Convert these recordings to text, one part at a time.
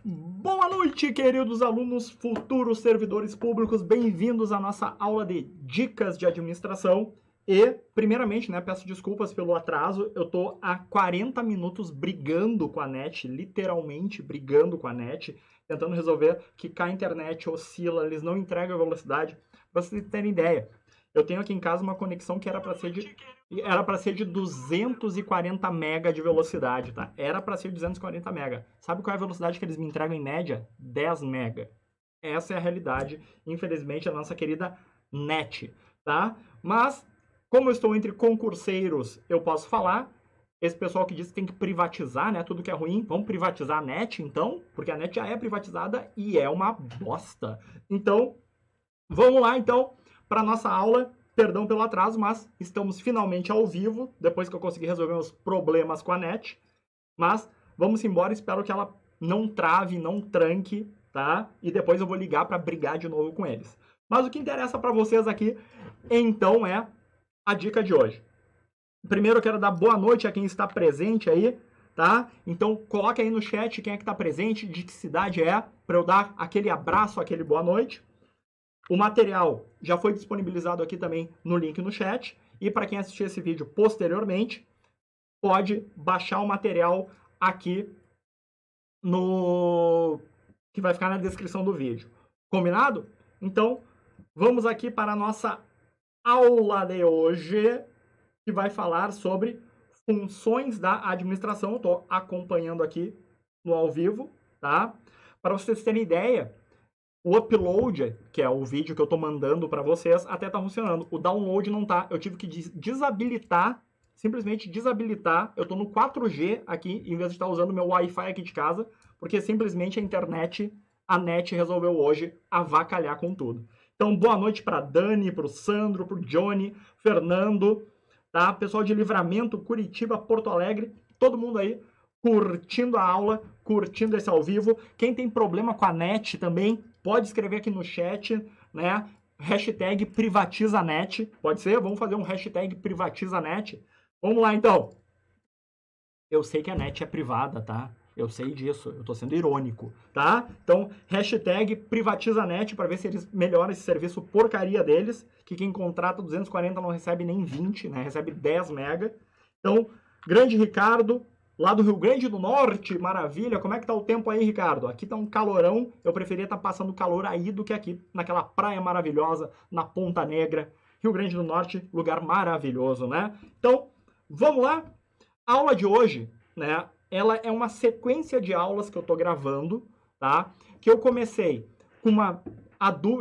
Boa noite, queridos alunos, futuros servidores públicos, bem-vindos à nossa aula de dicas de administração. E, primeiramente, peço desculpas pelo atraso, eu tô há 40 minutos brigando com a net, literalmente brigando com a net, tentando resolver que a internet oscila, eles não entregam a velocidade. Pra vocês terem ideia, eu tenho aqui em casa uma conexão que era para ser de 240 mega de velocidade, tá? Era para ser 240 mega. Sabe qual é a velocidade que eles me entregam em média? 10 mega. Essa é a realidade, infelizmente, da nossa querida net, tá? Mas, como eu estou entre concurseiros, eu posso falar. Esse pessoal que diz que tem que privatizar, né? Tudo que é ruim, vamos privatizar a net, então? Porque a net já é privatizada e é uma bosta. Então, vamos lá, então, para nossa aula. Perdão pelo atraso, mas estamos finalmente ao vivo, depois que eu consegui resolver os problemas com a net. Mas vamos embora, espero que ela não trave, não tranque, tá? E depois eu vou ligar para brigar de novo com eles. Mas o que interessa para vocês aqui, então, é a dica de hoje. Primeiro eu quero dar boa noite a quem está presente aí, tá? Então coloca aí no chat quem é que está presente, de que cidade é, para eu dar aquele abraço, aquele boa noite. O material já foi disponibilizado aqui também no link no chat. E para quem assistir esse vídeo posteriormente, pode baixar o material aqui no que vai ficar na descrição do vídeo. Combinado? Então, vamos aqui para a nossa aula de hoje, que vai falar sobre funções da administração. Eu estou acompanhando aqui no ao vivo, tá? Para vocês terem ideia, o upload, que é o vídeo que eu tô mandando para vocês, até tá funcionando. O download não tá. Eu tive que desabilitar, simplesmente desabilitar. Eu tô no 4G aqui, em vez de estar usando meu Wi-Fi aqui de casa, porque simplesmente a net resolveu hoje avacalhar com tudo. Então, boa noite para Dani, para o Sandro, para o Johnny, Fernando, tá? Pessoal de Livramento, Curitiba, Porto Alegre, todo mundo aí curtindo a aula, curtindo esse ao vivo. Quem tem problema com a net também, pode escrever aqui no chat, né? Hashtag privatizanet. Pode ser? Vamos fazer um hashtag privatizanet. Vamos lá, então. Eu sei que a net é privada, tá? Eu sei disso. Eu tô sendo irônico, tá? Então, hashtag privatizanet para ver se eles melhoram esse serviço porcaria deles, que quem contrata 240 não recebe nem 20, né? Recebe 10 mega. Então, grande Ricardo, lá do Rio Grande do Norte, maravilha. Como é que tá o tempo aí, Ricardo? Aqui tá um calorão. Eu preferia estar passando calor aí do que aqui, naquela praia maravilhosa, na Ponta Negra. Rio Grande do Norte, lugar maravilhoso, né? Então, vamos lá. A aula de hoje, né? Ela é uma sequência de aulas que eu tô gravando, tá? Que eu comecei com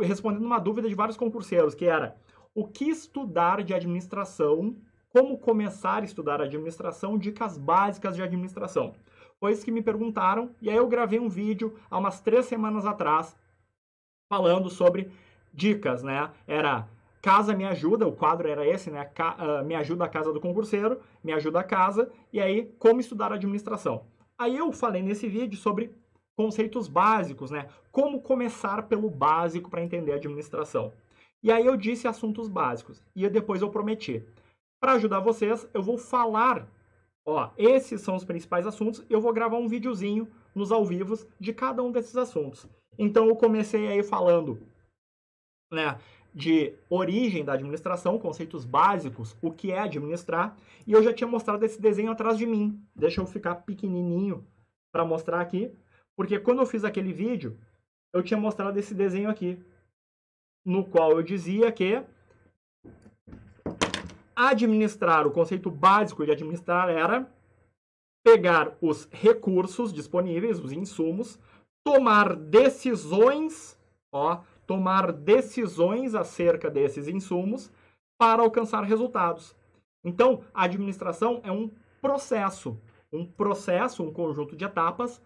respondendo uma dúvida de vários concurseiros, que era o que estudar de administração, como começar a estudar administração, dicas básicas de administração. Foi isso que me perguntaram, e aí eu gravei um vídeo há umas 3 semanas atrás, falando sobre dicas, né? Era Casa Me Ajuda, o quadro era esse, né? Me ajuda a casa do concurseiro, me ajuda a casa, e aí como estudar administração. Aí eu falei nesse vídeo sobre conceitos básicos, né? Como começar pelo básico para entender a administração. E aí eu disse assuntos básicos, e depois eu prometi. Para ajudar vocês, eu vou falar, ó, esses são os principais assuntos, eu vou gravar um videozinho nos ao vivos de cada um desses assuntos. Então eu comecei aí falando, né, de origem da administração, conceitos básicos, o que é administrar, e eu já tinha mostrado esse desenho atrás de mim. Deixa eu ficar pequenininho para mostrar aqui, porque quando eu fiz aquele vídeo, eu tinha mostrado esse desenho aqui, no qual eu dizia que administrar, o conceito básico de administrar era pegar os recursos disponíveis, os insumos, tomar decisões, ó, tomar decisões acerca desses insumos para alcançar resultados. Então, a administração é um processo, um conjunto de etapas,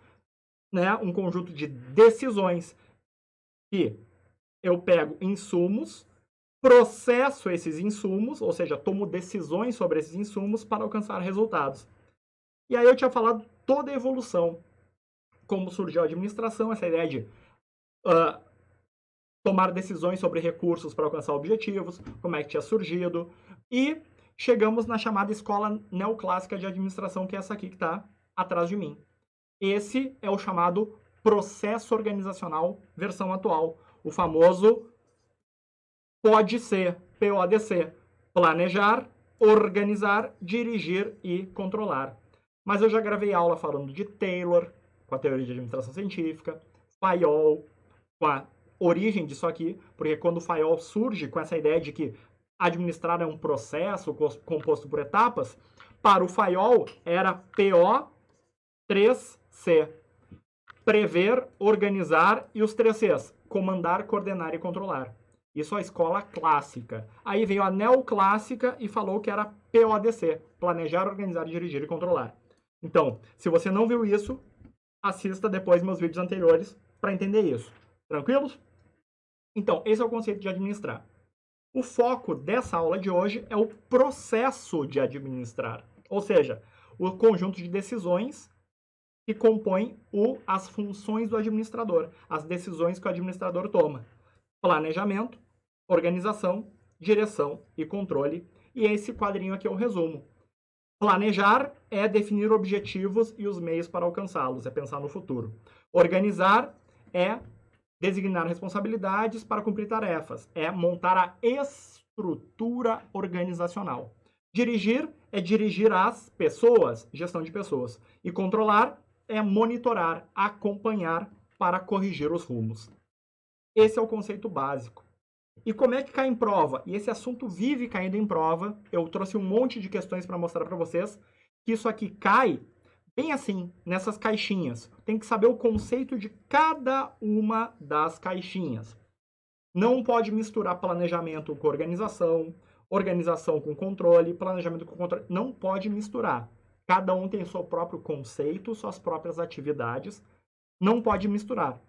né, um conjunto de decisões que eu pego insumos, processo esses insumos, ou seja, tomo decisões sobre esses insumos para alcançar resultados. E aí eu tinha falado toda a evolução, como surgiu a administração, essa ideia de tomar decisões sobre recursos para alcançar objetivos, como é que tinha surgido, e chegamos na chamada escola neoclássica de administração, que é essa aqui que está atrás de mim. Esse é o chamado processo organizacional versão atual. O famoso pode ser, PODC. Planejar, organizar, dirigir e controlar. Mas eu já gravei aula falando de Taylor, com a teoria de administração científica, Fayol, com a origem disso aqui, porque quando o Fayol surge com essa ideia de que administrar é um processo composto por etapas, para o Fayol era PO3C. Prever, organizar e os 3 Cs. Comandar, coordenar e controlar. Isso é a escola clássica. Aí veio a neoclássica e falou que era PODC. Planejar, organizar, dirigir e controlar. Então, se você não viu isso, assista depois meus vídeos anteriores para entender isso. Tranquilos? Então, esse é o conceito de administrar. O foco dessa aula de hoje é o processo de administrar. Ou seja, o conjunto de decisões que compõem as funções do administrador. As decisões que o administrador toma. Planejamento, organização, direção e controle. E esse quadrinho aqui é o resumo. Planejar é definir objetivos e os meios para alcançá-los, é pensar no futuro. Organizar é designar responsabilidades para cumprir tarefas, é montar a estrutura organizacional. Dirigir é dirigir as pessoas, gestão de pessoas. E controlar é monitorar, acompanhar para corrigir os rumos. Esse é o conceito básico. E como é que cai em prova? E esse assunto vive caindo em prova. Eu trouxe um monte de questões para mostrar para vocês que isso aqui cai bem assim, nessas caixinhas. Tem que saber o conceito de cada uma das caixinhas. Não pode misturar planejamento com organização, organização com controle, planejamento com controle. Não pode misturar. Cada um tem seu próprio conceito, suas próprias atividades. Não pode misturar.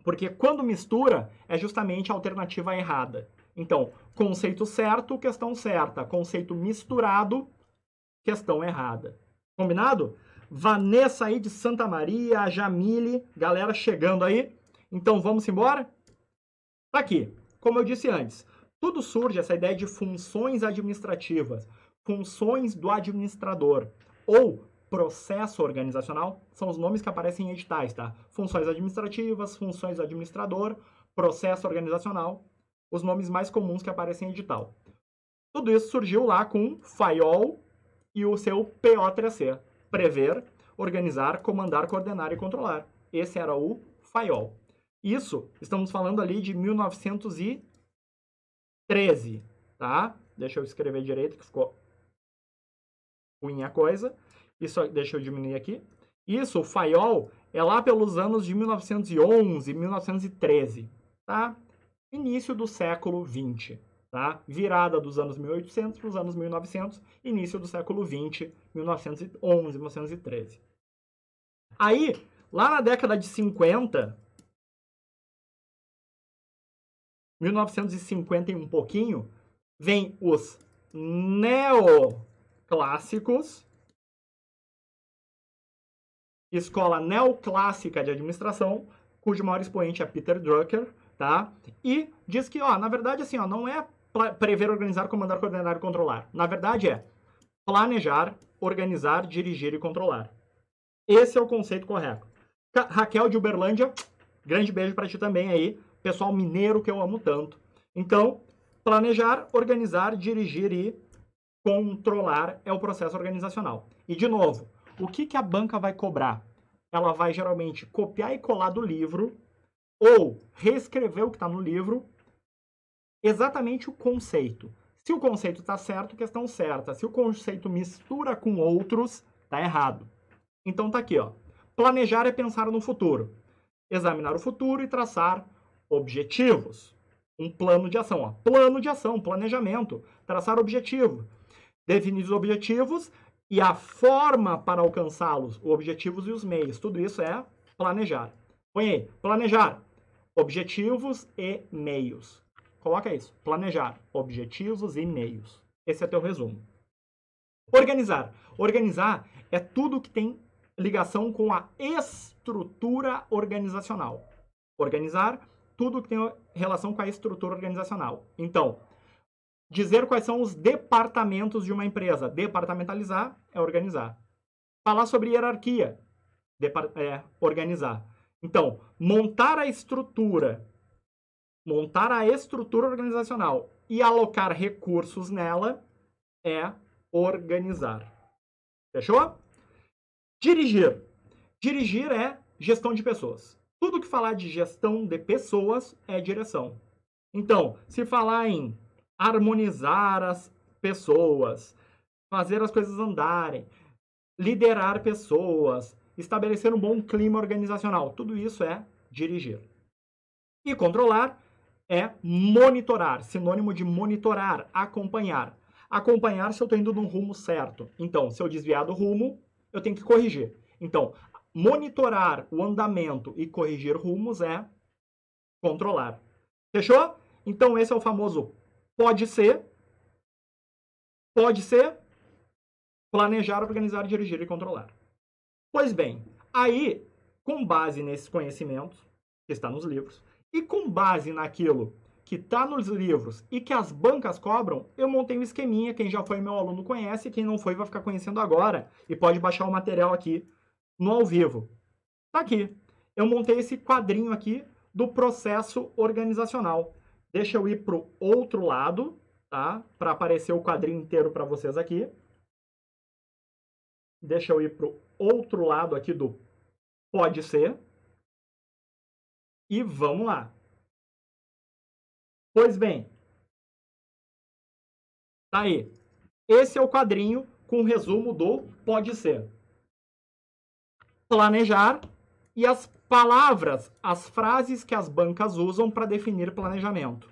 Porque quando mistura, é justamente a alternativa errada. Então, conceito certo, questão certa. Conceito misturado, questão errada. Combinado? Vanessa aí de Santa Maria, Jamile, galera chegando aí. Então, vamos embora? Tá aqui. Como eu disse antes, tudo surge essa ideia de funções administrativas, funções do administrador, ou processo organizacional, são os nomes que aparecem em editais, tá? Funções administrativas, funções do administrador, processo organizacional, os nomes mais comuns que aparecem em edital. Tudo isso surgiu lá com Fayol e o seu PO3C, prever, organizar, comandar, coordenar e controlar. Esse era o Fayol. Isso, estamos falando ali de 1913, tá? Deixa eu escrever direito, que ficou ruim a coisa. Isso, deixa eu diminuir aqui. Isso, o Fayol, é lá pelos anos de 1911, 1913, tá? Início do século XX, tá? Virada dos anos 1800 para os anos 1900, início do século XX, 1911, 1913. Aí, lá na década de 50, 1950 e um pouquinho, vem os neoclássicos, escola neoclássica de administração, cujo maior expoente é Peter Drucker, tá? E diz que, ó, na verdade, assim, ó, não é prever, organizar, comandar, coordenar e controlar. Na verdade é planejar, organizar, dirigir e controlar. Esse é o conceito correto. Raquel de Uberlândia, grande beijo para ti também aí, pessoal mineiro que eu amo tanto. Então, planejar, organizar, dirigir e controlar é o processo organizacional. E, de novo, o que a banca vai cobrar? Ela vai geralmente copiar e colar do livro ou reescrever o que está no livro, exatamente o conceito. Se o conceito está certo, questão certa. Se o conceito mistura com outros, está errado. Então tá aqui, ó. Planejar é pensar no futuro. Examinar o futuro e traçar objetivos. Um plano de ação, ó. Plano de ação, planejamento. Traçar objetivo. Definir os objetivos e a forma para alcançá-los, os objetivos e os meios. Tudo isso é planejar. Põe aí, planejar, objetivos e meios. Coloca isso, planejar, objetivos e meios. Esse é teu resumo. Organizar. Organizar é tudo que tem ligação com a estrutura organizacional. Organizar, tudo que tem relação com a estrutura organizacional. Então, dizer quais são os departamentos de uma empresa. Departamentalizar é organizar. Falar sobre hierarquia. Organizar. Então, montar a estrutura organizacional e alocar recursos nela é organizar. Fechou? Dirigir. Dirigir é gestão de pessoas. Tudo que falar de gestão de pessoas é direção. Então, se falar em harmonizar as pessoas, fazer as coisas andarem, liderar pessoas, estabelecer um bom clima organizacional, tudo isso é dirigir. E controlar é monitorar, sinônimo de monitorar, acompanhar. Acompanhar se eu estou indo no rumo certo. Então, se eu desviar do rumo, eu tenho que corrigir. Então, monitorar o andamento e corrigir rumos é controlar. Fechou? Então, esse é o famoso pode ser, planejar, organizar, dirigir e controlar. Pois bem, aí, com base nesses conhecimentos, que está nos livros, e com base naquilo que está nos livros e que as bancas cobram, eu montei um esqueminha. Quem já foi meu aluno conhece, quem não foi vai ficar conhecendo agora e pode baixar o material aqui no ao vivo. Tá aqui. Eu montei esse quadrinho aqui do processo organizacional. Deixa eu ir para o outro lado, tá? Para aparecer o quadrinho inteiro para vocês aqui. Deixa eu ir para o outro lado aqui do pode ser. E vamos lá. Pois bem, tá aí. Esse é o quadrinho com o resumo do pode ser. Planejar e as palavras, as frases que as bancas usam para definir planejamento.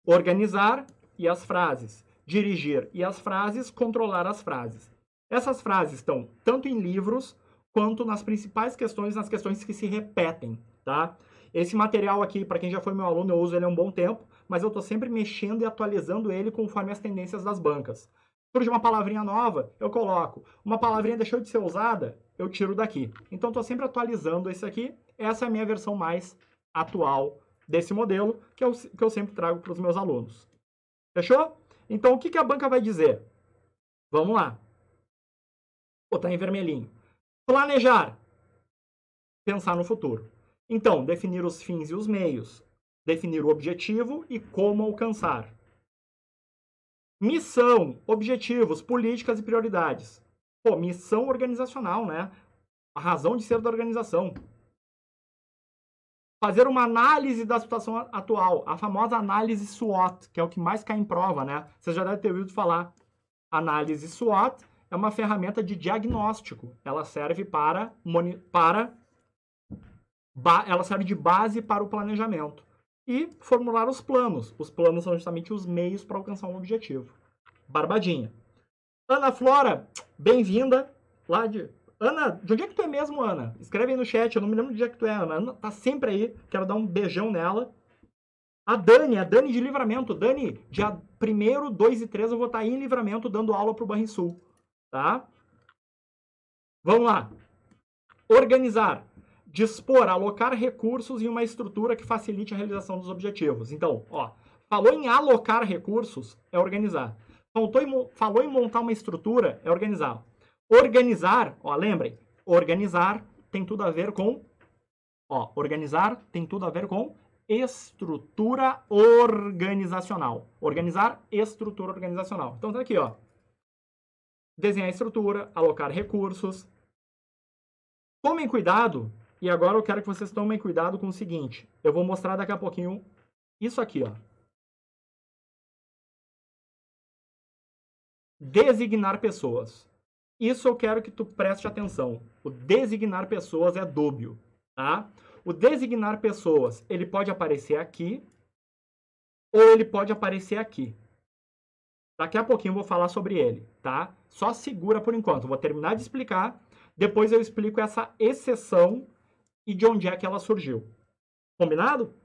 Organizar e as frases. Dirigir e as frases, controlar as frases. Essas frases estão tanto em livros quanto nas principais questões, nas questões que se repetem, tá? Esse material aqui, para quem já foi meu aluno, eu uso ele há um bom tempo, mas eu estou sempre mexendo e atualizando ele conforme as tendências das bancas. Surge uma palavrinha nova, eu coloco. Uma palavrinha deixou de ser usada, eu tiro daqui. Então, estou sempre atualizando esse aqui. Essa é a minha versão mais atual desse modelo, que eu sempre trago para os meus alunos. Fechou? Então, o que a banca vai dizer? Vamos lá. Vou botar em vermelhinho. Planejar. Pensar no futuro. Então, definir os fins e os meios. Definir o objetivo e como alcançar. Missão, objetivos, políticas e prioridades. Pô, missão organizacional, né? A razão de ser da organização. Fazer uma análise da situação atual. A famosa análise SWOT, que é o que mais cai em prova, né? Você já deve ter ouvido falar. Análise SWOT é uma ferramenta de diagnóstico. Ela serve ela serve de base para o planejamento. E formular os planos. Os planos são justamente os meios para alcançar um objetivo. Barbadinha. Ana Flora, bem-vinda. Ana, de onde é que tu é mesmo, Ana? Escreve aí no chat, eu não me lembro de onde é que tu é, Ana. Ana tá sempre aí, quero dar um beijão nela. A Dani de Livramento. Dani, dia 1º, 2 e 3 eu vou estar aí em Livramento dando aula pro Banrisul, tá? Vamos lá. Organizar. Dispor, alocar recursos em uma estrutura que facilite a realização dos objetivos. Então, ó, falou em alocar recursos, é organizar. Falou em montar uma estrutura, é organizar. Organizar, ó, lembrem, organizar tem tudo a ver com, estrutura organizacional. Organizar estrutura organizacional. Então tá aqui, ó. Desenhar estrutura, alocar recursos. Tomem cuidado, e agora eu quero que vocês tomem cuidado com o seguinte. Eu vou mostrar daqui a pouquinho isso aqui, ó. Designar pessoas. Isso eu quero que tu preste atenção. O designar pessoas é dúbio, tá? O designar pessoas, ele pode aparecer aqui ou ele pode aparecer aqui. Daqui a pouquinho eu vou falar sobre ele, tá? Só segura por enquanto. Vou terminar de explicar, depois eu explico essa exceção e de onde é que ela surgiu. Combinado?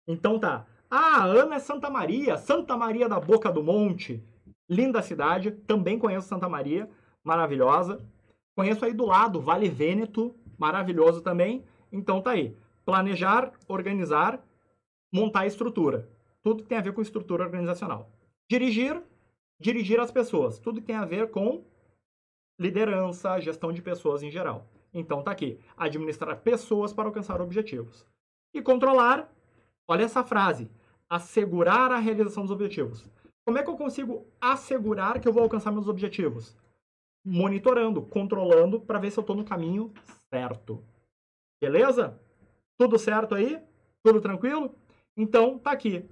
Então tá. Ah, Ana é Santa Maria da Boca do Monte. Linda cidade, também conheço Santa Maria, maravilhosa. Conheço aí do lado, Vale Vêneto, maravilhoso também. Então tá aí. Planejar, organizar, montar a estrutura. Tudo que tem a ver com estrutura organizacional. Dirigir as pessoas. Tudo que tem a ver com liderança, gestão de pessoas em geral. Então tá aqui, administrar pessoas para alcançar objetivos. E controlar, olha essa frase, assegurar a realização dos objetivos. Como é que eu consigo assegurar que eu vou alcançar meus objetivos? Monitorando, controlando, para ver se eu estou no caminho certo. Beleza? Tudo certo aí? Tudo tranquilo? Então, tá aqui.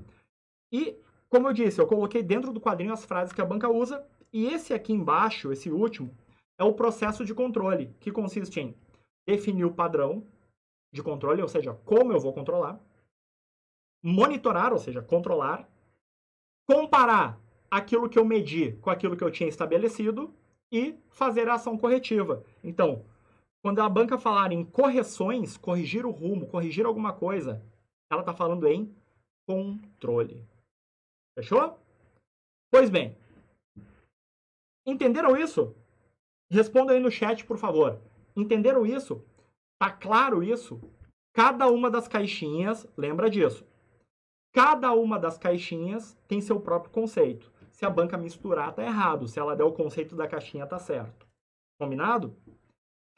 E, como eu disse, eu coloquei dentro do quadrinho as frases que a banca usa, e esse aqui embaixo, esse último, é o processo de controle, que consiste em definir o padrão de controle, ou seja, como eu vou controlar, monitorar, ou seja, controlar, comparar aquilo que eu medi com aquilo que eu tinha estabelecido e fazer a ação corretiva. Então, quando a banca falar em correções, corrigir o rumo, corrigir alguma coisa, ela está falando em controle. Fechou? Pois bem, entenderam isso? Responda aí no chat, por favor. Entenderam isso? Tá claro isso? Cada uma das caixinhas, lembra disso. Cada uma das caixinhas tem seu próprio conceito. Se a banca misturar, tá errado. Se ela der o conceito da caixinha, tá certo. Combinado?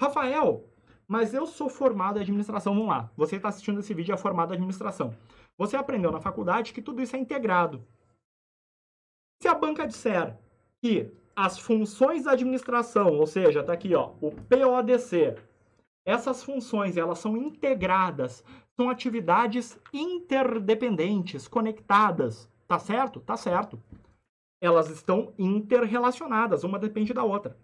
Rafael, mas eu sou formado em administração. Vamos lá. Você está assistindo esse vídeo e é formado em administração. Você aprendeu na faculdade que tudo isso é integrado. Se a banca disser que as funções da administração, ou seja, tá aqui, ó, o PODC, essas funções, elas são integradas, são atividades interdependentes, conectadas, tá certo? Tá certo. Elas estão interrelacionadas, uma depende da outra.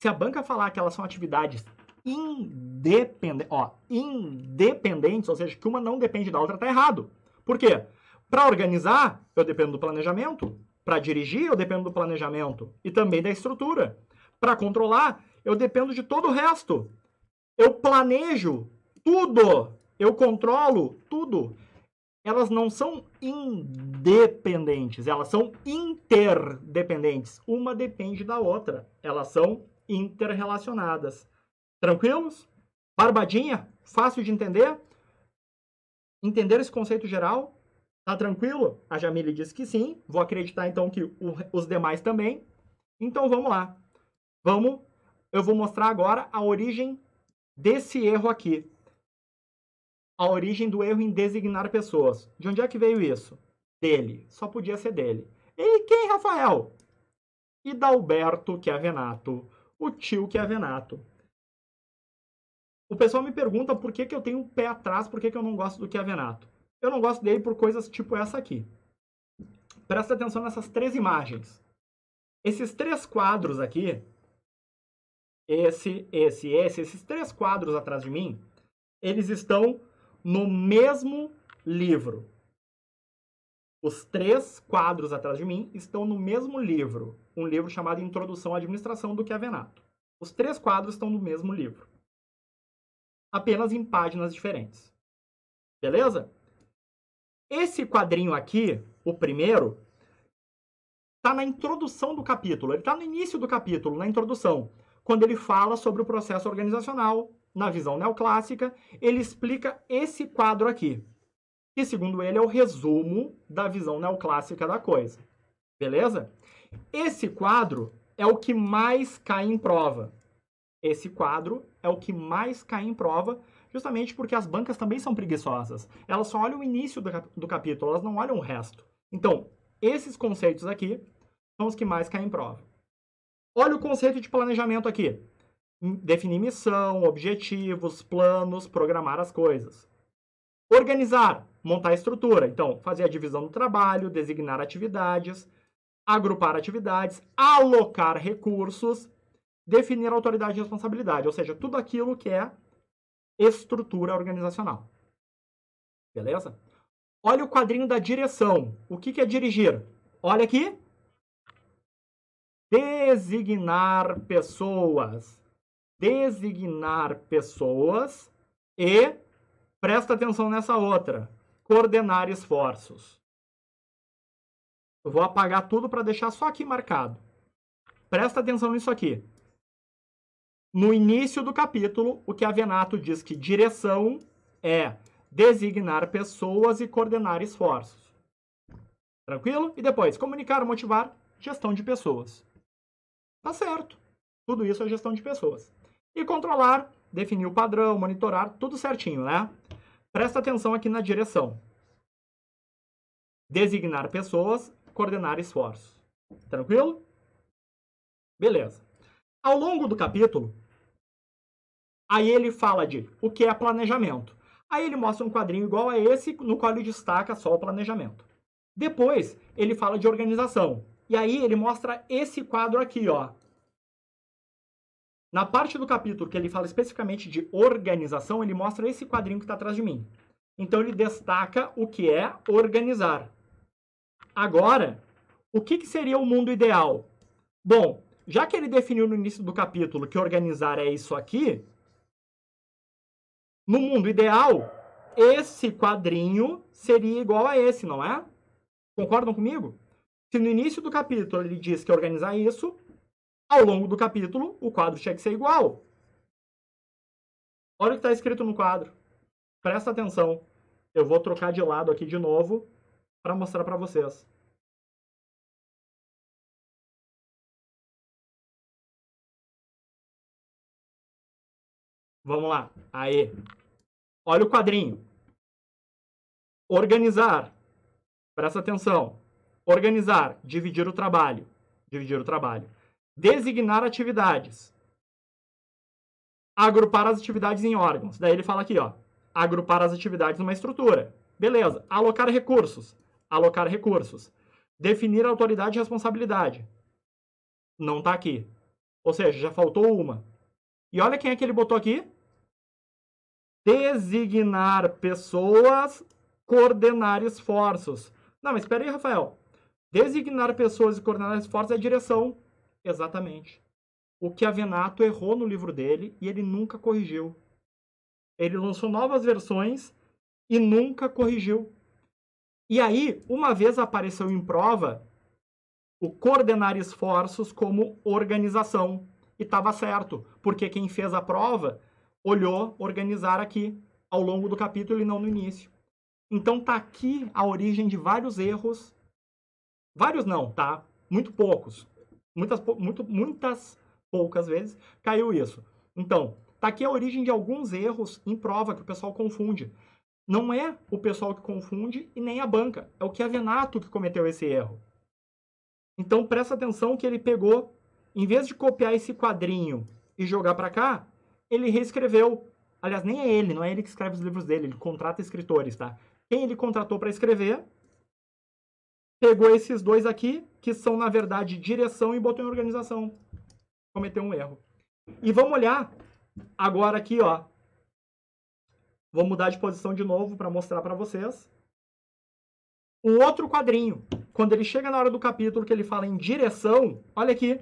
Se a banca falar que elas são atividades independentes, ou seja, que uma não depende da outra, tá errado. Por quê? Para organizar, eu dependo do planejamento. Para dirigir, eu dependo do planejamento e também da estrutura. Para controlar, eu dependo de todo o resto. Eu planejo tudo. Eu controlo tudo. Elas não são independentes, elas são interdependentes. Uma depende da outra. Elas são interrelacionadas. Tranquilos? Barbadinha? Fácil de entender? Entender esse conceito geral? Tá tranquilo? A Jamile disse que sim. Vou acreditar, então, que os demais também. Então, vamos lá. Eu vou mostrar agora a origem desse erro aqui. A origem do erro em designar pessoas. De onde é que veio isso? Dele. Só podia ser dele. E quem, Rafael? Hidalberto Chiavenato. O tio Chiavenato. O pessoal me pergunta por que eu tenho um pé atrás, por que eu não gosto do Chiavenato. Eu não gosto dele por coisas tipo essa aqui. Presta atenção nessas 3 imagens. Esses 3 quadros aqui, esses 3 quadros atrás de mim, eles estão no mesmo livro. Os 3 quadros atrás de mim estão no mesmo livro. Um livro chamado Introdução à Administração do Chiavenato. Os 3 quadros estão no mesmo livro. Apenas em páginas diferentes. Beleza? Esse quadrinho aqui, o primeiro, está na introdução do capítulo. Ele está no início do capítulo, na introdução. Quando ele fala sobre o processo organizacional, na visão neoclássica, ele explica esse quadro aqui. Que, segundo ele, é o resumo da visão neoclássica da coisa. Beleza? Esse quadro é o que mais cai em prova. Esse quadro é o que mais cai em prova, justamente porque as bancas também são preguiçosas. Elas só olham o início do capítulo, elas não olham o resto. Então, esses conceitos aqui são os que mais caem em prova. Olha o conceito de planejamento aqui. Definir missão, objetivos, planos, programar as coisas. Organizar, montar a estrutura. Então, fazer a divisão do trabalho, designar atividades, agrupar atividades, alocar recursos, definir autoridade e responsabilidade. Ou seja, tudo aquilo que é estrutura organizacional. Beleza? Olha o quadrinho da direção. O que é dirigir? Olha aqui. Designar pessoas. Designar pessoas e, presta atenção nessa outra, coordenar esforços. Eu vou apagar tudo para deixar só aqui marcado. Presta atenção nisso aqui. No início do capítulo, o Chiavenato diz que direção é designar pessoas e coordenar esforços. Tranquilo? E depois, comunicar, motivar, gestão de pessoas. Tá certo. Tudo isso é gestão de pessoas. E controlar, definir o padrão, monitorar, tudo certinho, né? Presta atenção aqui na direção. Designar pessoas, coordenar esforços. Tranquilo? Beleza. Ao longo do capítulo, aí ele fala de o que é planejamento. Aí ele mostra um quadrinho igual a esse, no qual ele destaca só o planejamento. Depois, ele fala de organização. E aí ele mostra esse quadro aqui, ó. Na parte do capítulo que ele fala especificamente de organização, ele mostra esse quadrinho que está atrás de mim. Então ele destaca o que é organizar. Agora, o que seria o mundo ideal? Bom, já que ele definiu no início do capítulo que organizar é isso aqui, no mundo ideal, esse quadrinho seria igual a esse, não é? Concordam comigo? Se no início do capítulo ele diz que organizar isso, ao longo do capítulo o quadro tinha que ser igual. Olha o que está escrito no quadro. Presta atenção. Eu vou trocar de lado aqui de novo para mostrar para vocês. Vamos lá. Aí. Olha o quadrinho. Organizar. Presta atenção. Organizar. Dividir o trabalho. Dividir o trabalho. Designar atividades. Agrupar as atividades em órgãos. Daí ele fala aqui, ó. Agrupar as atividades numa estrutura. Beleza. Alocar recursos. Alocar recursos. Definir autoridade e responsabilidade. Não tá aqui. Ou seja, já faltou uma. E olha quem é que ele botou aqui. Designar pessoas, coordenar esforços. Não, mas espera aí, Rafael. Designar pessoas e coordenar esforços é direção. Exatamente. O que Avenato errou no livro dele e ele nunca corrigiu. Ele lançou novas versões e nunca corrigiu. E aí, uma vez apareceu em prova o coordenar esforços como organização. E estava certo, porque quem fez a prova olhou organizar aqui, ao longo do capítulo e não no início. Então tá aqui a origem de vários erros. Vários não, tá? Muito poucos. Muitas poucas vezes caiu isso. Então, tá aqui a origem de alguns erros em prova que o pessoal confunde. Não é o pessoal que confunde e nem a banca. É o que Avenato que cometeu esse erro. Então, presta atenção que ele pegou, em vez de copiar esse quadrinho e jogar para cá, ele reescreveu. Aliás, nem é ele, não é ele que escreve os livros dele, ele contrata escritores, tá? Quem ele contratou para escrever, pegou esses dois aqui, que são, na verdade, direção e botou em organização. Cometeu um erro. E vamos olhar agora aqui, ó. Vou mudar de posição de novo para mostrar para vocês. Um outro quadrinho. Quando ele chega na hora do capítulo que ele fala em direção, olha aqui.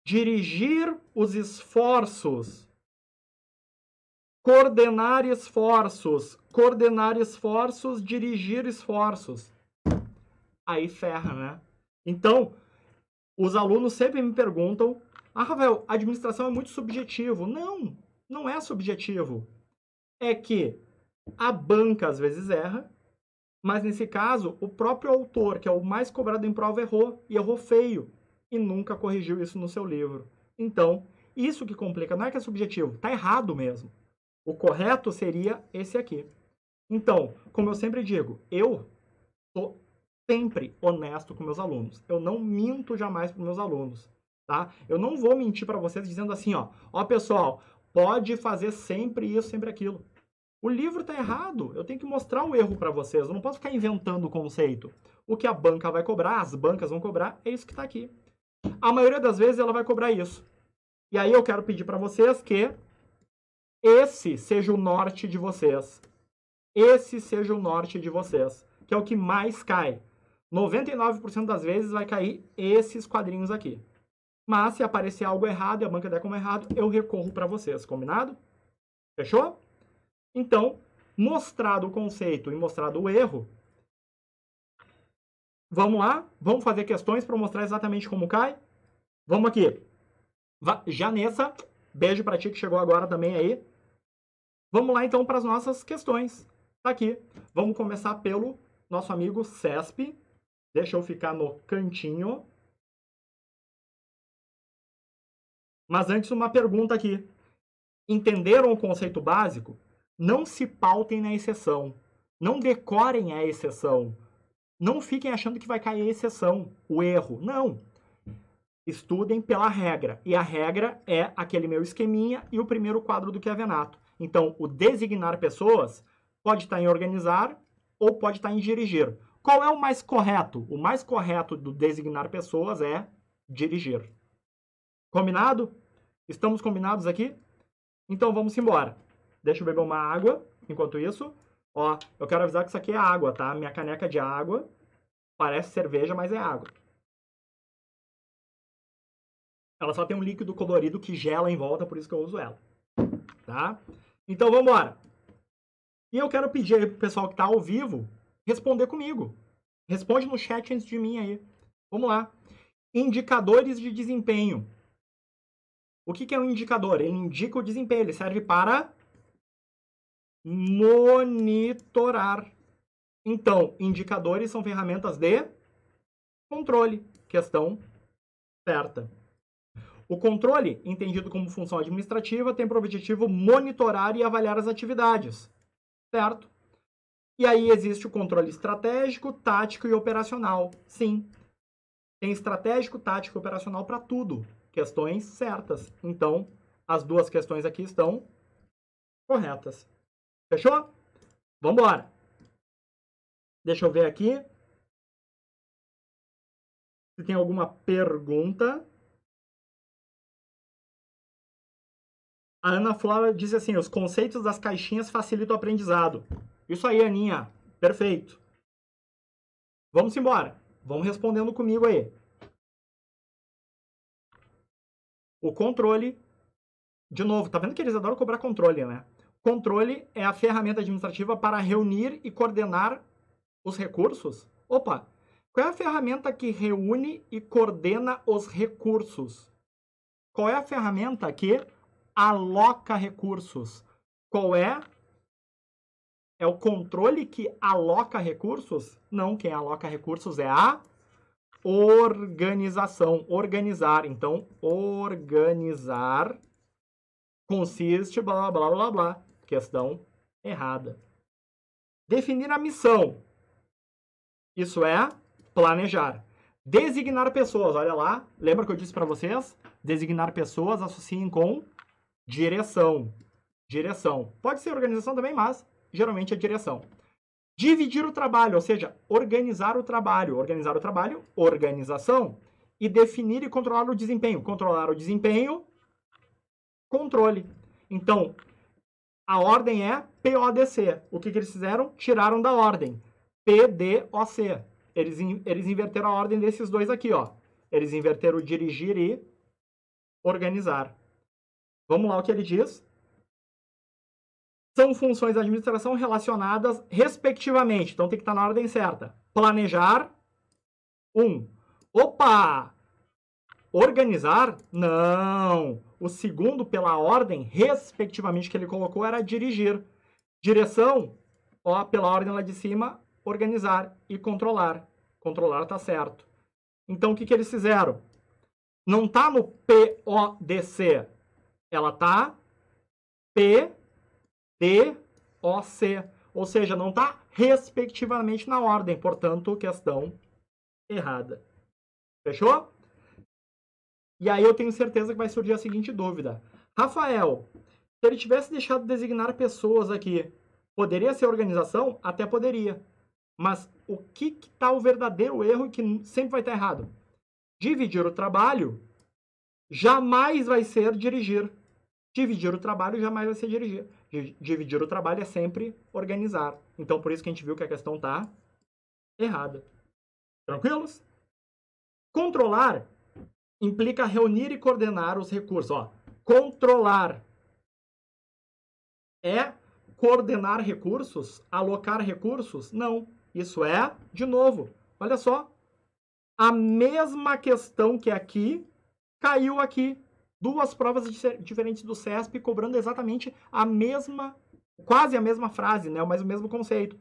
Dirigir os esforços. Coordenar esforços. Coordenar esforços, dirigir esforços. Aí ferra, né? Então, os alunos sempre me perguntam: ah, Rafael, a administração é muito subjetivo. Não, não é subjetivo. É que a banca às vezes erra, mas nesse caso, o próprio autor, que é o mais cobrado em prova, errou, e errou feio, e nunca corrigiu isso no seu livro. Então, isso que complica, não é que é subjetivo, tá errado mesmo. O correto seria esse aqui. Então, como eu sempre digo, eu sou sempre honesto com meus alunos. Eu não minto jamais para meus alunos, tá? Eu não vou mentir para vocês dizendo assim, ó pessoal, pode fazer sempre isso, sempre aquilo. O livro está errado, eu tenho que mostrar o erro para vocês, eu não posso ficar inventando o conceito. O que a banca vai cobrar, as bancas vão cobrar, é isso que está aqui. A maioria das vezes ela vai cobrar isso. E aí eu quero pedir para vocês que esse seja o norte de vocês. Esse seja o norte de vocês, que é o que mais cai. 99% das vezes vai cair esses quadrinhos aqui. Mas se aparecer algo errado e a banca der como errado, eu recorro para vocês, combinado? Fechou? Então, mostrado o conceito e mostrado o erro, vamos lá? Vamos fazer questões para mostrar exatamente como cai? Vamos aqui. Janessa, beijo para ti que chegou agora também aí. Vamos lá então para as nossas questões. Tá aqui. Vamos começar pelo nosso amigo CESP. Deixa eu ficar no cantinho. Mas antes uma pergunta aqui. entenderam o conceito básico? Não se pautem na exceção. Não decorem a exceção. Não fiquem achando que vai cair a exceção, o erro. Não. Estudem pela regra. E a regra é aquele meu esqueminha e o primeiro quadro do Chiavenato. Então, o designar pessoas pode estar em organizar ou pode estar em dirigir. Qual é o mais correto? O mais correto do designar pessoas é dirigir. Combinado? Estamos combinados aqui? Então, vamos embora. Deixa eu beber uma água enquanto isso. Ó, eu quero avisar que isso aqui é água, tá? Minha caneca de água. Parece cerveja, mas é água. Ela só tem um líquido colorido que gela em volta, por isso que eu uso ela. Tá? Então, vamos embora. E eu quero pedir aí pro pessoal que tá ao vivo responder comigo. Responde no chat antes de mim aí. Vamos lá. Indicadores de desempenho. O que é um indicador? Ele indica o desempenho. Ele serve para monitorar. Então, indicadores são ferramentas de controle. Questão certa. O controle, entendido como função administrativa, tem por objetivo monitorar e avaliar as atividades. Certo? E aí existe o controle estratégico, tático e operacional. Sim. Tem estratégico, tático e operacional para tudo. Questões certas. Então, as duas questões aqui estão corretas. Fechou? Vamos embora. Deixa eu ver aqui se tem alguma pergunta. A Ana Flora disse assim, os conceitos das caixinhas facilitam o aprendizado. Isso aí, Aninha. Perfeito. Vamos embora. Vamos respondendo comigo aí. O controle, de novo, tá vendo que eles adoram cobrar controle, né? Controle é a ferramenta administrativa para reunir e coordenar os recursos. Opa, qual é a ferramenta que reúne e coordena os recursos? Qual é a ferramenta que aloca recursos? Qual é? É o controle que aloca recursos? Não, quem aloca recursos é a organização. Organizar. Então, organizar consiste blá, blá, blá, blá, blá. Questão errada. Definir a missão. Isso é planejar. Designar pessoas. Olha lá. Lembra que eu disse para vocês? Designar pessoas associem com direção. Direção. Pode ser organização também, mas geralmente é direção. Dividir o trabalho, ou seja, organizar o trabalho. Organizar o trabalho, organização. E definir e controlar o desempenho. Controlar o desempenho, controle. Então, a ordem é PODC. O que eles fizeram? Tiraram da ordem. PDOC. Eles inverteram a ordem desses dois aqui, ó. Eles inverteram o dirigir e organizar. Vamos lá o que ele diz. São funções da administração relacionadas respectivamente. Então tem que estar na ordem certa. Planejar. 1. Opa! Organizar? Não. O segundo, pela ordem, respectivamente, que ele colocou, era dirigir. Direção, ó, pela ordem lá de cima, organizar e controlar. Controlar tá certo. Então, o que eles fizeram? Não tá no PODC. Ela tá PDOC. Ou seja, não tá respectivamente na ordem. Portanto, questão errada. Fechou? E aí eu tenho certeza que vai surgir a seguinte dúvida. Rafael, se ele tivesse deixado de designar pessoas aqui, poderia ser organização? Até poderia. Mas o que está o verdadeiro erro e que sempre vai estar errado? Dividir o trabalho jamais vai ser dirigir. Dividir o trabalho jamais vai ser dirigir. Dividir o trabalho é sempre organizar. Então, por isso que a gente viu que a questão está errada. Tranquilos? Controlar implica reunir e coordenar os recursos. Ó, controlar é coordenar recursos? Alocar recursos? Não. Isso é, de novo, olha só. A mesma questão que aqui, caiu aqui. Duas provas diferentes do CESP cobrando exatamente a mesma, quase a mesma frase, né? Mas o mesmo conceito.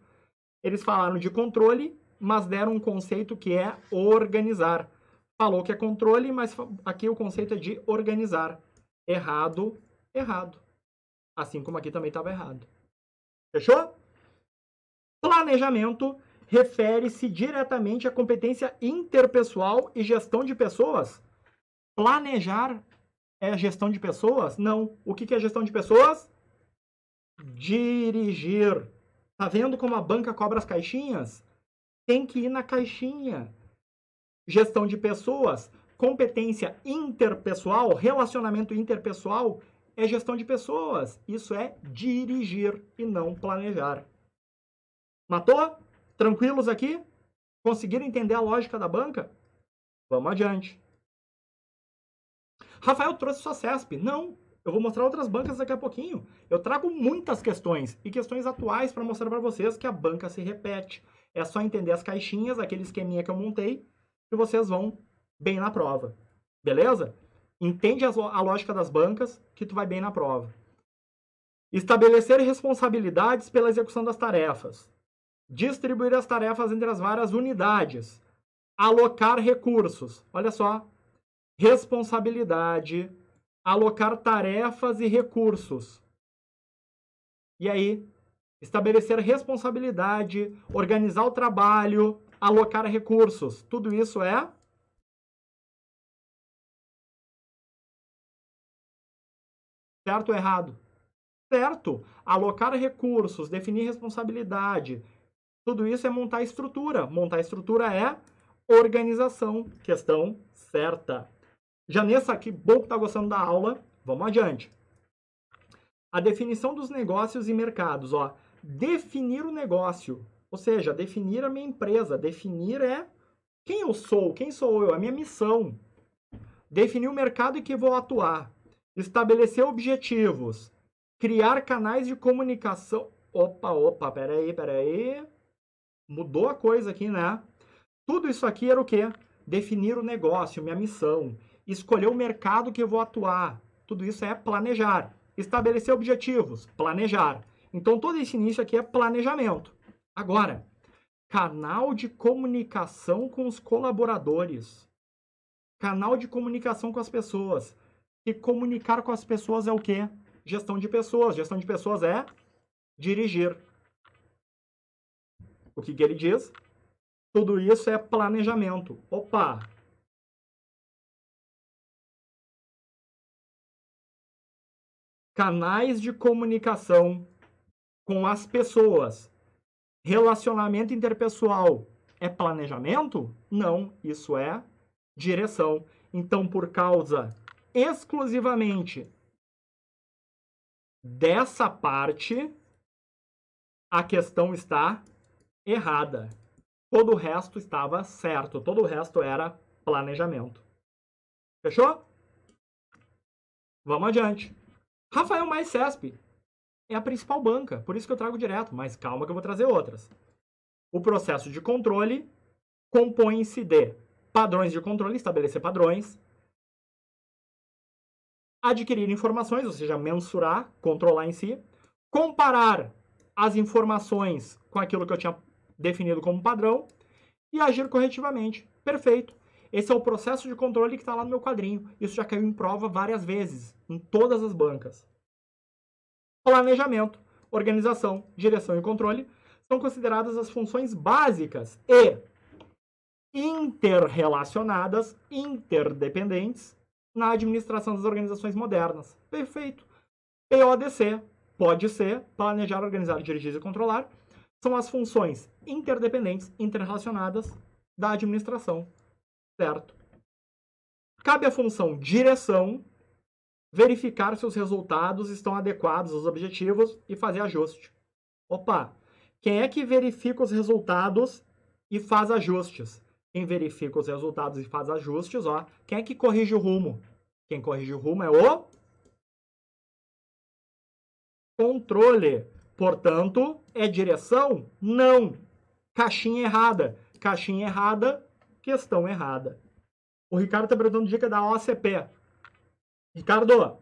Eles falaram de controle, mas deram um conceito que é organizar. Falou que é controle, mas aqui o conceito é de organizar. Errado, errado. Assim como aqui também estava errado. Fechou? Planejamento refere-se diretamente à competência interpessoal e gestão de pessoas. Planejar é gestão de pessoas? Não. O que é gestão de pessoas? Dirigir. Tá vendo como a banca cobra as caixinhas? Tem que ir na caixinha. Gestão de pessoas, competência interpessoal, relacionamento interpessoal é gestão de pessoas. Isso é dirigir e não planejar. Matou? Tranquilos aqui? Conseguiram entender a lógica da banca? Vamos adiante. Rafael trouxe só CESP. Não, eu vou mostrar outras bancas daqui a pouquinho. Eu trago muitas questões e questões atuais para mostrar para vocês que a banca se repete. É só entender as caixinhas, aquele esqueminha que eu montei, e vocês vão bem na prova. Beleza? Entende a lógica das bancas que tu vai bem na prova. Estabelecer responsabilidades pela execução das tarefas. Distribuir as tarefas entre as várias unidades. Alocar recursos. Olha só. Responsabilidade. Alocar tarefas e recursos. E aí? Estabelecer responsabilidade, organizar o trabalho, alocar recursos. Tudo isso é certo ou errado? Certo. Alocar recursos, definir responsabilidade. Tudo isso é montar estrutura. Montar estrutura é organização. Questão certa. Janessa, que bom que tá gostando da aula. Vamos adiante. A definição dos negócios e mercados. Ó. Definir o negócio. Ou seja, definir a minha empresa. Definir é quem eu sou, quem sou eu, a minha missão. Definir o mercado em que vou atuar. Estabelecer objetivos. Criar canais de comunicação. Opa, peraí. Mudou a coisa aqui, né? Tudo isso aqui era o quê? Definir o negócio, minha missão. Escolher o mercado que eu vou atuar. Tudo isso é planejar. Estabelecer objetivos, planejar. Então, todo esse início aqui é planejamento. Agora, canal de comunicação com os colaboradores. Canal de comunicação com as pessoas. E comunicar com as pessoas é o quê? Gestão de pessoas. Gestão de pessoas é dirigir. O que ele diz? Tudo isso é planejamento. Opa! Canais de comunicação com as pessoas. Relacionamento interpessoal é planejamento? Não, isso é direção. Então, por causa exclusivamente dessa parte, a questão está errada. Todo o resto estava certo. Todo o resto era planejamento. Fechou? Vamos adiante. Rafael mais CESP é a principal banca, por isso que eu trago direto, mas calma que eu vou trazer outras. O processo de controle compõe-se de padrões de controle, estabelecer padrões, adquirir informações, ou seja, mensurar, controlar em si, comparar as informações com aquilo que eu tinha definido como padrão e agir corretivamente. Perfeito. Esse é o processo de controle que está lá no meu quadrinho. Isso já caiu em prova várias vezes, em todas as bancas. Planejamento, organização, direção e controle são consideradas as funções básicas e interrelacionadas, interdependentes, na administração das organizações modernas. Perfeito. PODC, pode ser, planejar, organizar, dirigir e controlar, são as funções interdependentes, interrelacionadas da administração. Certo? Cabe a função direção verificar se os resultados estão adequados aos objetivos e fazer ajuste. Opa! Quem é que verifica os resultados e faz ajustes? Quem verifica os resultados e faz ajustes, ó. Quem é que corrige o rumo? Quem corrige o rumo é o controle. Portanto, é direção? Não. Caixinha errada. Caixinha errada, questão errada. O Ricardo está perguntando dica da OCP. Ricardo,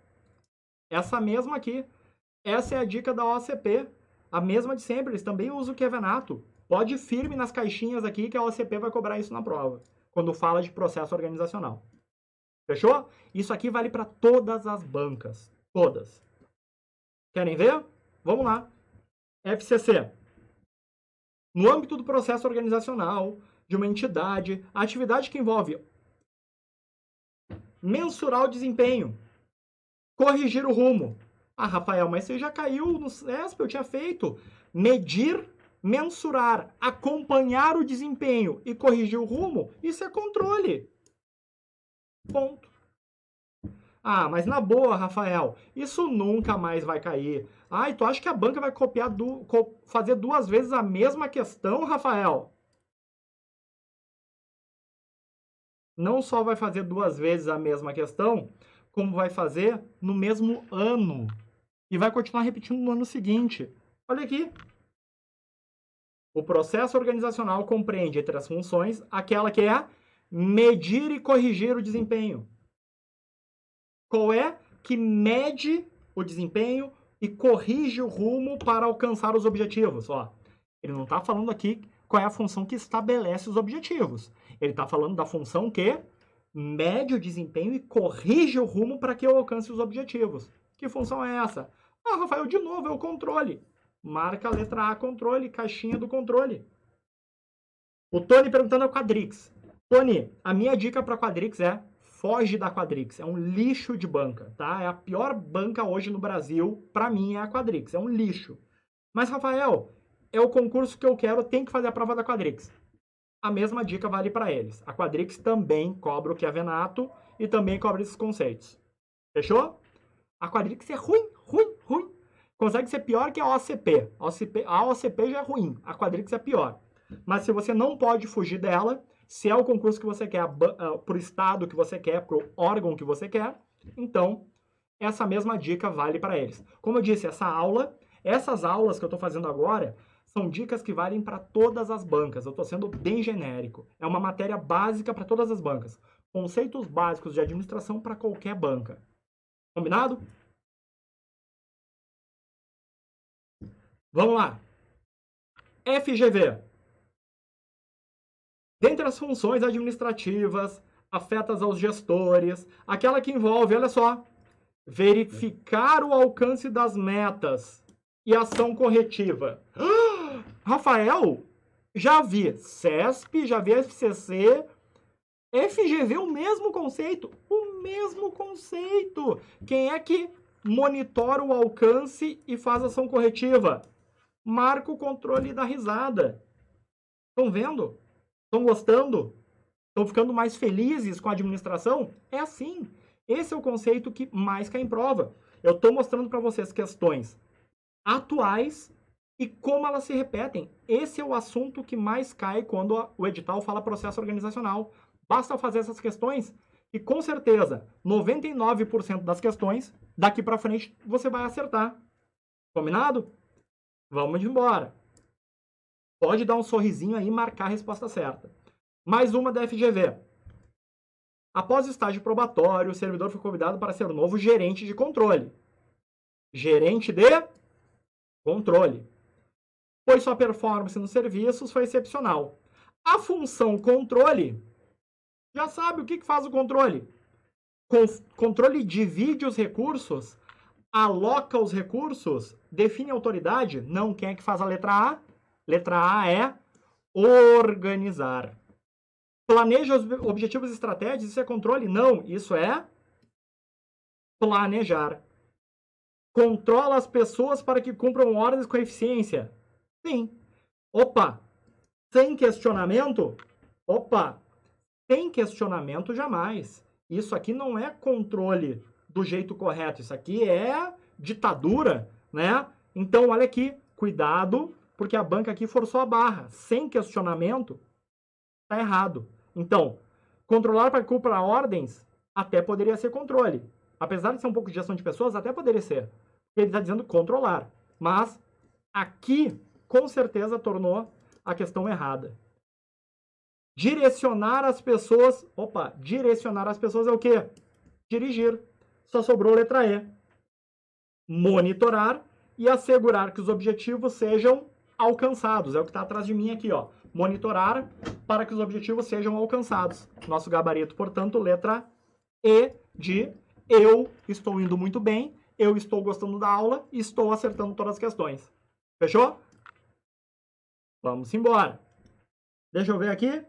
essa mesma aqui. Essa é a dica da OCP. A mesma de sempre. Eles também usam o Kevenato. Pode ir firme nas caixinhas aqui que a OCP vai cobrar isso na prova. Quando fala de processo organizacional. Fechou? Isso aqui vale para todas as bancas. Todas. Querem ver? Vamos lá. FCC. No âmbito do processo organizacional de uma entidade, a atividade que envolve mensurar o desempenho, corrigir o rumo. Ah, Rafael, mas você já caiu no CESP, eu tinha feito. Medir, mensurar, acompanhar o desempenho e corrigir o rumo, isso é controle. Ponto. Ah, mas na boa, Rafael, isso nunca mais vai cair. Ah, e tu acha que a banca vai fazer 2 vezes a mesma questão, Rafael? Não só vai fazer 2 vezes a mesma questão, como vai fazer no mesmo ano. E vai continuar repetindo no ano seguinte. Olha aqui. O processo organizacional compreende entre as funções aquela que é medir e corrigir o desempenho. Qual é que mede o desempenho e corrige o rumo para alcançar os objetivos? Ó, ele não está falando aqui qual é a função que estabelece os objetivos. Ele está falando da função que mede o desempenho e corrige o rumo para que eu alcance os objetivos. Que função é essa? Ah, Rafael, de novo, é o controle. Marca a letra A, controle, caixinha do controle. O Tony perguntando a Quadrix. Tony, a minha dica para a Quadrix é foge da Quadrix. É um lixo de banca, tá? É a pior banca hoje no Brasil, para mim, é a Quadrix. É um lixo. Mas, Rafael, é o concurso que eu quero, tem que fazer a prova da Quadrix. A mesma dica vale para eles. A Quadrix também cobra o que é Venato e também cobra esses conceitos. Fechou? A Quadrix é ruim. Consegue ser pior que a OCP. A OCP já é ruim, a Quadrix é pior. Mas se você não pode fugir dela, se é o concurso que você quer, para o estado que você quer, para o órgão que você quer, então essa mesma dica vale para eles. Como eu disse, essas aulas que eu estou fazendo agora, são dicas que valem para todas as bancas. Eu estou sendo bem genérico. É uma matéria básica para todas as bancas. Conceitos básicos de administração para qualquer banca. Combinado? Vamos lá. FGV. Dentre as funções administrativas afetas aos gestores, aquela que envolve, olha só, verificar o alcance das metas e ação corretiva. Rafael, já vi CESP, já vi FCC, FGV, o mesmo conceito. O mesmo conceito. Quem é que monitora o alcance e faz ação corretiva? Marca o controle da risada. Estão vendo? Estão gostando? Estão ficando mais felizes com a administração? É assim. Esse é o conceito que mais cai em prova. Eu estou mostrando para vocês questões atuais e como elas se repetem. Esse é o assunto que mais cai quando o edital fala processo organizacional. Basta fazer essas questões e, com certeza, 99% das questões, daqui para frente, você vai acertar. Combinado? Vamos embora. Pode dar um sorrisinho aí e marcar a resposta certa. Mais uma da FGV. Após o estágio probatório, o servidor foi convidado para ser o novo gerente de controle. Gerente de controle. Pois sua performance nos serviços foi excepcional. A função controle, já sabe o que faz o controle. Controle divide os recursos, aloca os recursos, define a autoridade. Não, quem é que faz a letra A? Letra A é organizar. Planeja os objetivos e estratégias, isso é controle? Não, isso é planejar. Controla as pessoas para que cumpram ordens com eficiência? Sim. Opa, sem questionamento? Opa, sem questionamento jamais. Isso aqui não é controle do jeito correto, isso aqui é ditadura, né? Então, olha aqui, cuidado, porque a banca aqui forçou a barra. Sem questionamento, tá errado. Então, controlar para que cumpra ordens até poderia ser controle. Apesar de ser um pouco de gestão de pessoas, até poderia ser. Ele está dizendo controlar. Mas aqui, com certeza, tornou a questão errada. Direcionar as pessoas... Opa, direcionar as pessoas é o quê? Dirigir. Só sobrou a letra E. Monitorar e assegurar que os objetivos sejam alcançados. É o que está atrás de mim aqui, ó. Monitorar para que os objetivos sejam alcançados. Nosso gabarito, portanto, letra E de eu estou indo muito bem eu estou gostando da aula e estou acertando todas as questões. Fechou? Vamos embora. Deixa eu ver aqui.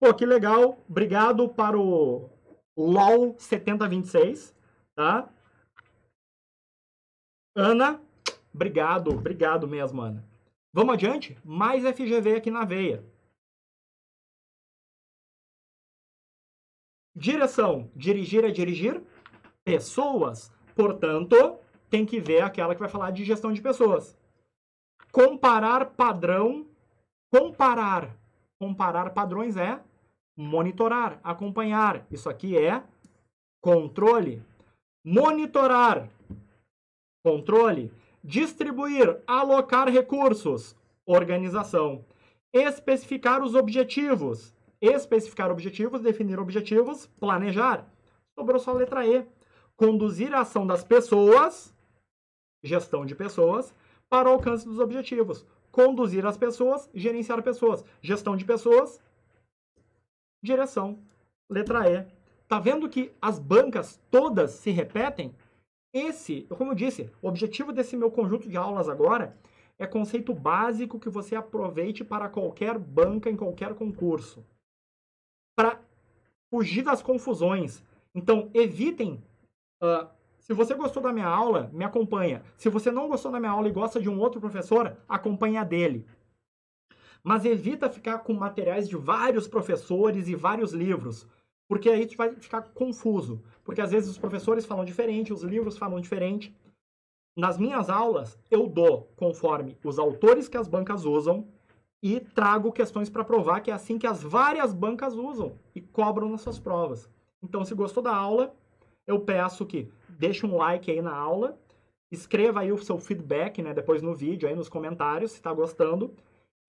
Pô, que legal. Obrigado para o LOL 7026, tá? Ana, obrigado mesmo, Ana. Vamos adiante? Mais FGV aqui na veia. Direção. Dirigir é dirigir pessoas. Portanto, tem que ver aquela que vai falar de gestão de pessoas. Comparar padrão. Comparar padrões é monitorar, acompanhar. Isso aqui é controle. Monitorar. Controle. Distribuir, alocar recursos. Organização. Especificar os objetivos. Especificar objetivos, definir objetivos, planejar. Sobrou só a letra E. Conduzir a ação das pessoas, gestão de pessoas, para o alcance dos objetivos. Conduzir as pessoas, gerenciar pessoas. Gestão de pessoas, direção. Letra E. Tá vendo que as bancas todas se repetem? Esse, como eu disse, o objetivo desse meu conjunto de aulas agora é conceito básico que você aproveite para qualquer banca, em qualquer concurso. Para fugir das confusões. Então, evitem... se você gostou da minha aula, me acompanha. Se você não gostou da minha aula e gosta de um outro professor, acompanha dele. Mas evita ficar com materiais de vários professores e vários livros. Porque aí tu vai ficar confuso. Porque às vezes os professores falam diferente, os livros falam diferente. Nas minhas aulas, eu dou conforme os autores que as bancas usam e trago questões para provar que é assim que as várias bancas usam e cobram nas suas provas. Então, se gostou da aula, eu peço que deixe um like aí na aula, escreva aí o seu feedback, né, depois no vídeo, aí nos comentários, se está gostando,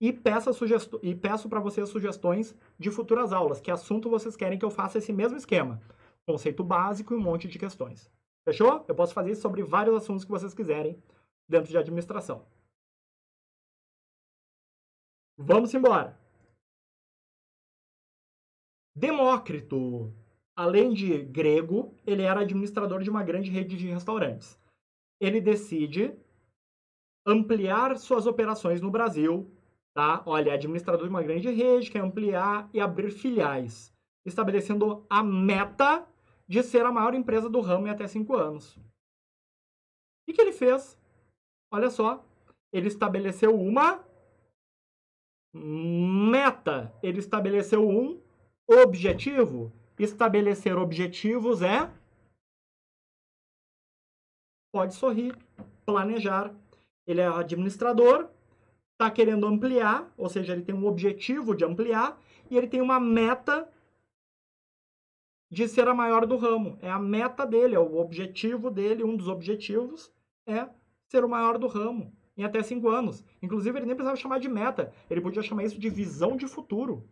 e peço para vocês sugestões de futuras aulas, que assunto vocês querem que eu faça esse mesmo esquema. Conceito básico e um monte de questões. Fechou? Eu posso fazer isso sobre vários assuntos que vocês quiserem dentro de administração. Vamos embora. Demócrito, além de grego, ele era administrador de uma grande rede de restaurantes. Ele decide ampliar suas operações no Brasil, tá? Olha, é administrador de uma grande rede, quer ampliar e abrir filiais, estabelecendo a meta de ser a maior empresa do ramo em até 5 anos. O que ele fez? Olha só, ele estabeleceu uma meta, ele estabeleceu um objetivo. Estabelecer objetivos é... Pode sorrir, planejar. Ele é administrador, está querendo ampliar, ou seja, ele tem um objetivo de ampliar e ele tem uma meta de ser a maior do ramo. É a meta dele, é o objetivo dele, um dos objetivos é ser o maior do ramo em até 5 anos. Inclusive, ele nem precisava chamar de meta, ele podia chamar isso de visão de futuro.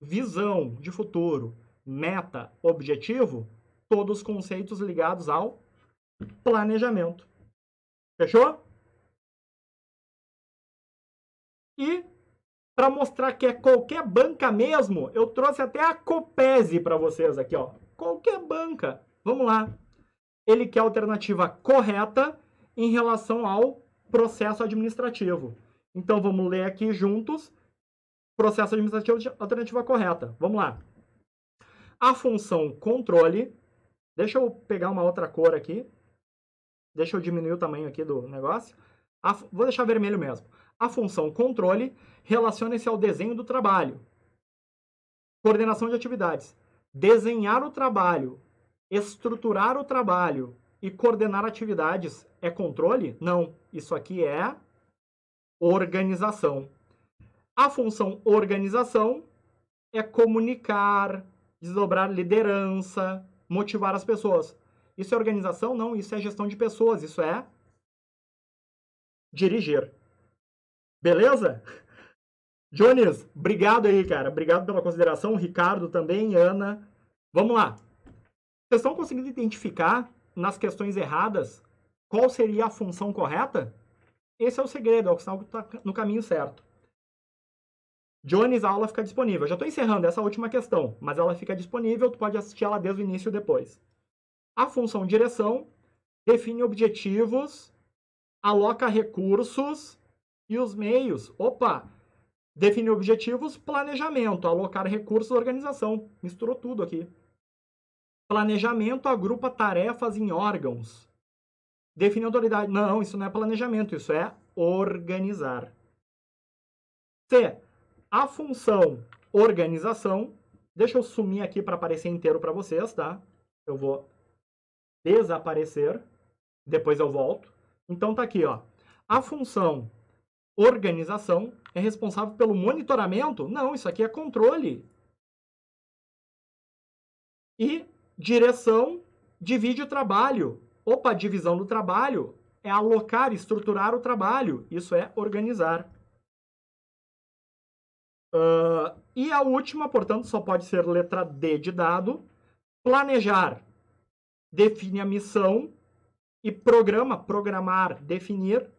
Visão de futuro, meta, objetivo, todos conceitos ligados ao planejamento. Fechou? E, para mostrar que é qualquer banca mesmo, eu trouxe até a Copese para vocês aqui, ó. Qualquer banca. Vamos lá. Ele quer a alternativa correta em relação ao processo administrativo. Então, vamos ler aqui juntos. Processo administrativo de alternativa correta. Vamos lá. A função controle. Deixa eu pegar uma outra cor aqui. Deixa eu diminuir o tamanho aqui do negócio. Vou deixar vermelho mesmo. A função controle relaciona-se ao desenho do trabalho. Coordenação de atividades. Desenhar o trabalho, estruturar o trabalho e coordenar atividades é controle? Não. Isso aqui é organização. A função organização é comunicar, desdobrar liderança, motivar as pessoas. Isso é organização? Não, isso é gestão de pessoas, isso é dirigir. Beleza? Jones, obrigado aí, cara. Obrigado pela consideração. Ricardo também, Ana. Vamos lá. Vocês estão conseguindo identificar nas questões erradas qual seria a função correta? Esse é o segredo, é o sinal que está no caminho certo. Jones, a aula fica disponível. Já estou encerrando essa última questão, mas ela fica disponível, tu pode assistir ela desde o início e depois. A função direção define objetivos, aloca recursos e os meios. Opa! Define objetivos, planejamento, alocar recursos, organização. Misturou tudo aqui. Planejamento agrupa tarefas em órgãos. Define autoridade. Não, isso não é planejamento, isso é organizar. C. A função organização. Deixa eu sumir aqui para aparecer inteiro para vocês, tá? Eu vou desaparecer. Depois eu volto. Então tá aqui, ó. A função organização é responsável pelo monitoramento? Não, isso aqui é controle. E direção divide o trabalho. Opa, divisão do trabalho é alocar, estruturar o trabalho. Isso é organizar. E a última, portanto, só pode ser letra D de dado. Planejar define a missão. E programa, programar, definir,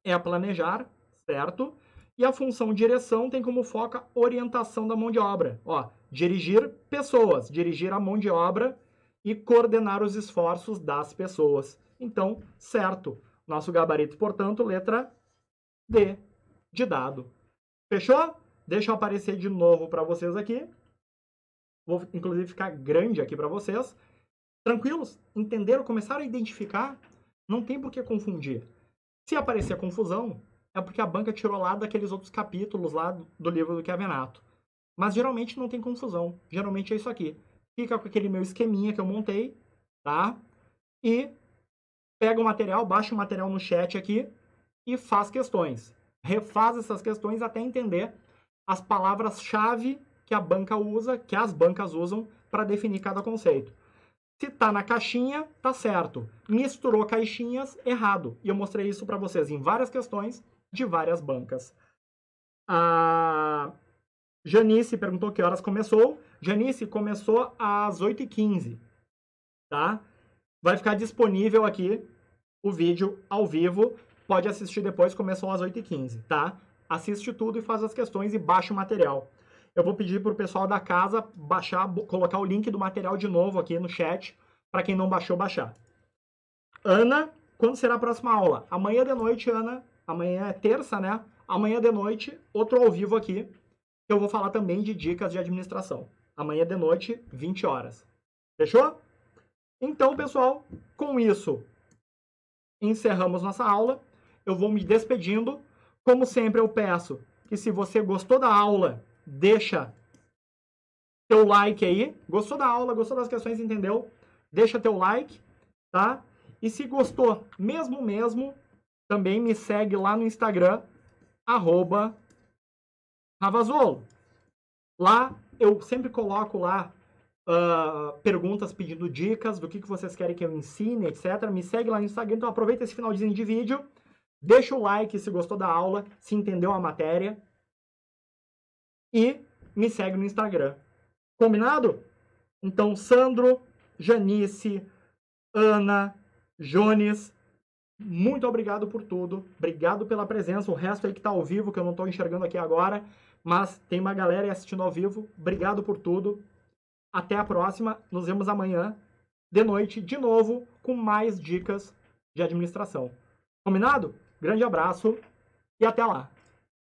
é planejar, certo? E a função direção tem como foco a orientação da mão de obra. Ó, dirigir pessoas, dirigir a mão de obra e coordenar os esforços das pessoas. Então, certo. Nosso gabarito, portanto, letra D de dado. Fechou? Deixa eu aparecer de novo para vocês aqui. Vou, inclusive, ficar grande aqui para vocês. Tranquilos? Entenderam? Começaram a identificar? Não tem por que confundir. Se aparecer confusão, é porque a banca tirou lá daqueles outros capítulos lá do livro do Chiavenato. Mas geralmente não tem confusão. Geralmente é isso aqui. Fica com aquele meu esqueminha que eu montei, tá? E pega o material, baixa o material no chat aqui e faz questões. Refaz essas questões até entender as palavras-chave que a banca usa, que as bancas usam para definir cada conceito. Se tá na caixinha, tá certo. Misturou caixinhas, errado. E eu mostrei isso para vocês em várias questões de várias bancas. A Janice perguntou que horas começou. Janice, começou às 8h15. Tá? Vai ficar disponível aqui o vídeo ao vivo. Pode assistir depois, começou às 8h15, tá? Assiste tudo e faz as questões e baixa o material. Eu vou pedir para o pessoal da casa baixar, colocar o link do material de novo aqui no chat, para quem não baixou, baixar. Ana, quando será a próxima aula? Amanhã de noite, Ana. Amanhã é terça, né? Amanhã de noite, outro ao vivo aqui. Eu vou falar também de dicas de administração. Amanhã de noite, 20 horas. Fechou? Então, pessoal, com isso, encerramos nossa aula. Eu vou me despedindo. Como sempre, eu peço que se você gostou da aula, deixa teu like aí. Gostou da aula, gostou das questões, entendeu? Deixa teu like, tá? E se gostou mesmo, também me segue lá no Instagram, @Ravazolo. Lá eu sempre coloco lá perguntas pedindo dicas do que vocês querem que eu ensine, etc. Me segue lá no Instagram, então aproveita esse finalzinho de vídeo. Deixa o like se gostou da aula, se entendeu a matéria. E me segue no Instagram. Combinado? Então, Sandro, Janice, Ana, Jones, muito obrigado por tudo. Obrigado pela presença. O resto aí que tá ao vivo, que eu não tô enxergando aqui agora, mas tem uma galera aí assistindo ao vivo. Obrigado por tudo. Até a próxima. Nos vemos amanhã, de noite, de novo, com mais dicas de administração. Combinado? Grande abraço e até lá!